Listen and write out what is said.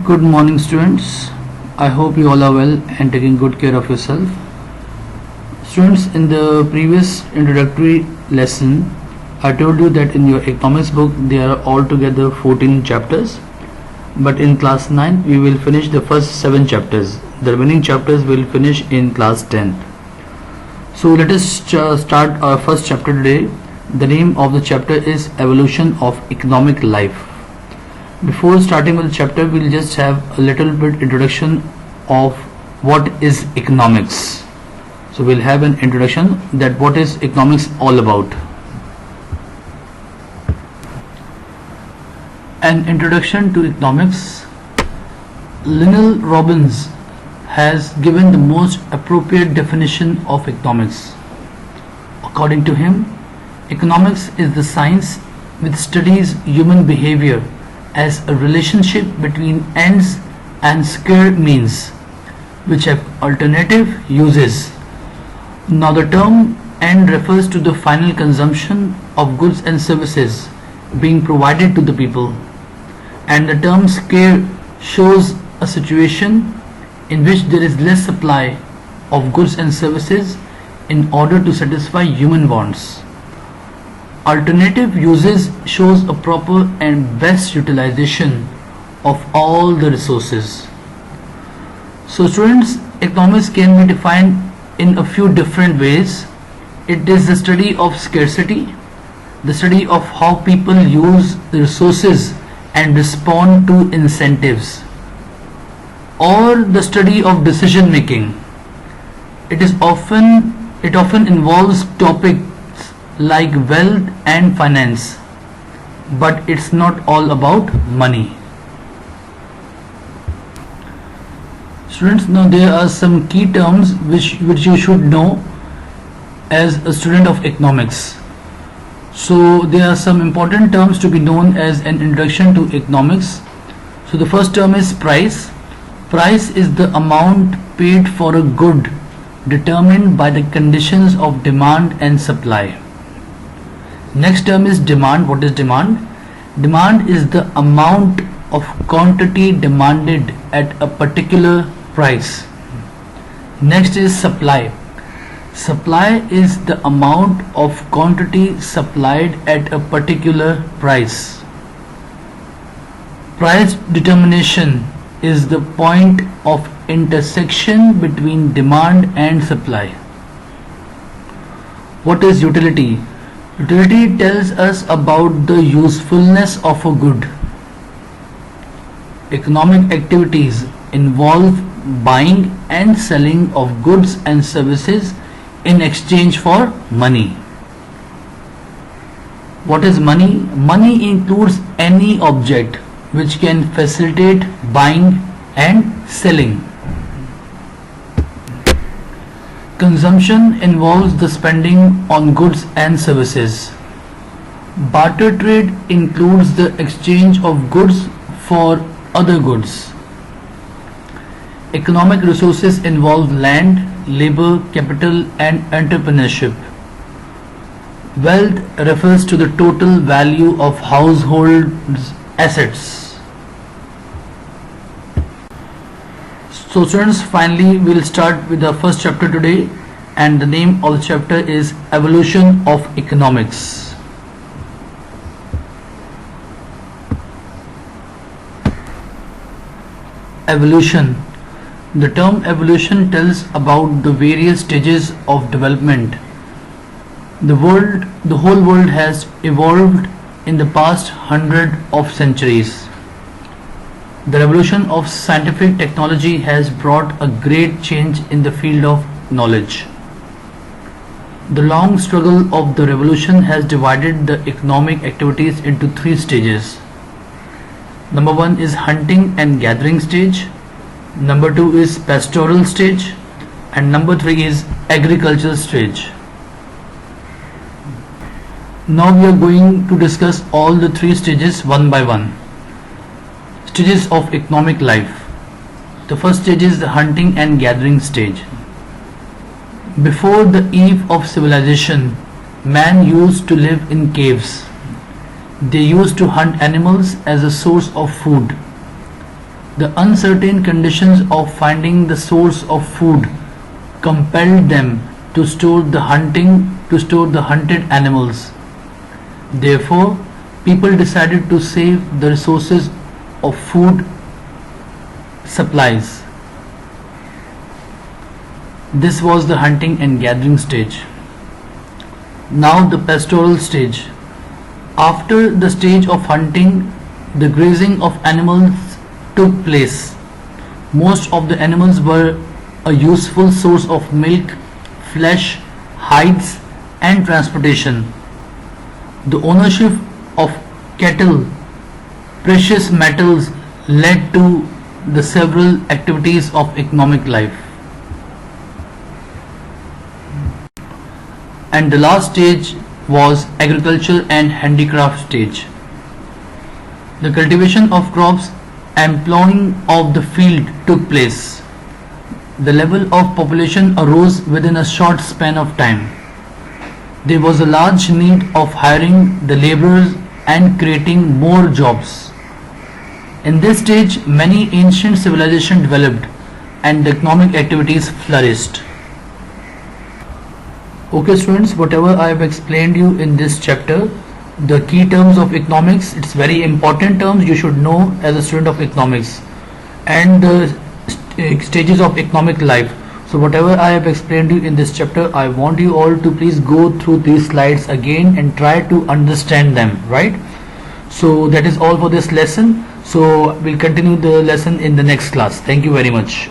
Good morning, students. I hope you all are well and taking good care of yourself. Students, in the previous introductory lesson, I told you that in your economics book there are altogether 14 chapters, but in class 9 we will finish the first 7 chapters. The remaining chapters will finish in class 10. So let us start our first chapter today. The name of the chapter is Evolution of Economic Life. Before starting with the chapter, we'll just have a little bit introduction of what is economics. So we'll have an introduction that what is economics all about. An introduction to economics. Lionel Robbins has given the most appropriate definition of economics. According to him, economics is the science which studies human behavior as a relationship between ends and square means, which have alternative uses. Now the term end refers to the final consumption of goods and services being provided to the people, and the term scarce shows a situation in which there is less supply of goods and services in order to satisfy human wants. Alternative uses shows a proper and best utilization of all the resources. So students, economics can be defined in a few different ways. It is the study of scarcity, the study of how people use the resources and respond to incentives, or the study of decision making. It often involves topics like wealth and finance, but it's not all about money. Students, now there are some key terms which you should know as a student of economics. So there are some important terms to be known as an introduction to economics. So the first term is price. Price is the amount paid for a good determined by the conditions of demand and supply. Next term is demand. What is demand? Demand is the amount of quantity demanded at a particular price. Next is supply. Supply is the amount of quantity supplied at a particular price. Price determination is the point of intersection between demand and supply. What is utility? Utility tells us about the usefulness of a good. Economic activities involve buying and selling of goods and services in exchange for money. What is money? Money includes any object which can facilitate buying and selling. Consumption involves the spending on goods and services. Barter trade includes the exchange of goods for other goods. Economic resources involve land, labor, capital, and entrepreneurship. Wealth refers to the total value of household's assets. So students, finally we will start with the first chapter today, and the name of the chapter is Evolution of Economics. Evolution. The term evolution tells about the various stages of development. The whole world has evolved in the past hundred of centuries. The revolution of scientific technology has brought a great change in the field of knowledge. The long struggle of the revolution has divided the economic activities into 3 stages. Number 1 is hunting and gathering stage, number 2 is pastoral stage, and number 3 is agricultural stage. Now we are going to discuss all the 3 stages one by one. Stages of economic life. The first stage is the hunting and gathering stage. Before the eve of civilization, man used to live in caves. They used to hunt animals as a source of food. The uncertain conditions of finding the source of food compelled them to store the hunted animals. Therefore, people decided to save the resources of food supplies. This was the hunting and gathering stage. Now the pastoral stage. After the stage of hunting, the grazing of animals took place. Most of the animals were a useful source of milk, flesh, hides, and transportation. The ownership of cattle, precious metals led to the several activities of economic life. And the last stage was agriculture and handicraft stage. The cultivation of crops and plowing of the field took place. The level of population arose within a short span of time. There was a large need of hiring the laborers and creating more jobs. In this stage, many ancient civilizations developed and economic activities flourished. Okay students, whatever I have explained you in this chapter, the key terms of economics, it's very important terms you should know as a student of economics, and the stages of economic life. So whatever I have explained you in this chapter, I want you all to please go through these slides again and try to understand them, right? So that is all for this lesson. So we'll continue the lesson in the next class. Thank you very much.